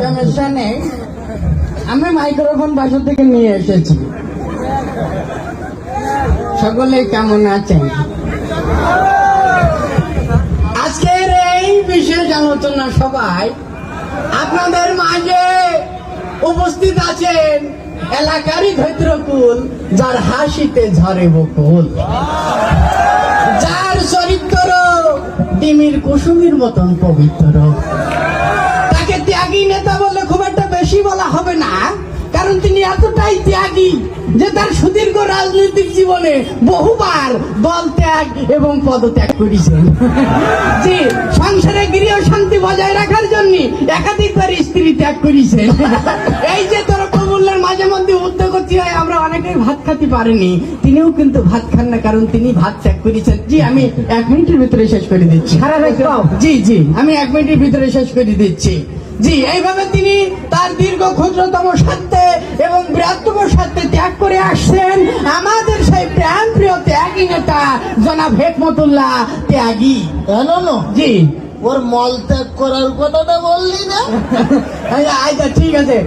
সমস্যা নেই, আমি মাইক্রোফোন বাসা থেকে নিয়ে এসেছি। সকলে কেমন আছেন? আজকের এই বিশেষ আলোচনা সভায় আপনাদের মাঝে উপস্থিত আছেন এলাকারই ধৈর্যকুল, যার হাসিতে ঝরে বকুল, যার চরিত্র ডিমির কুসুমের মতন পবিত্র। তাকে ত্যাগী নেতা বলে খুব একটা বেশি বলা হবে না, কারণ তিনি এতটাই ত্যাগী যে তার সুদীর্ঘ রাজনৈতিক জীবনে বহুবার দল ত্যাগ এবং পদত্যাগ করেছেন। জি, সংসারে গৃহ শান্তি বজায় রাখার জন্য একাধিকবার স্ত্রী ত্যাগ করেছেন। এই যে তোর কবুলের মাঝে মধ্যে উদ্যোগ হয়, আমরা অনেকেই ভাত খেতে পারিনি, তিনিও কিন্তু ভাত খান না, কারণ তিনি ভাত ত্যাগ করেছেন। জি, আমি 1 মিনিটের ভিতরে শেষ করে দিচ্ছি। জি জি, আমি 1 মিনিটের ভিতরে শেষ করে দিচ্ছি। জি, এইভাবে তিনি তার দীর্ঘ ক্ষুদ্রতম স্বার্থে এবং বৃহত্তম স্বার্থে ত্যাগ করে আসছেন আমাদের সেই প্রাণ প্রিয় ত্যাগী নেতা জনাব হেকমতুল্লাহ ত্যাগী। জি, ওর মল ত্যাগ করার কথাটা বললি না? আচ্ছা ঠিক আছে।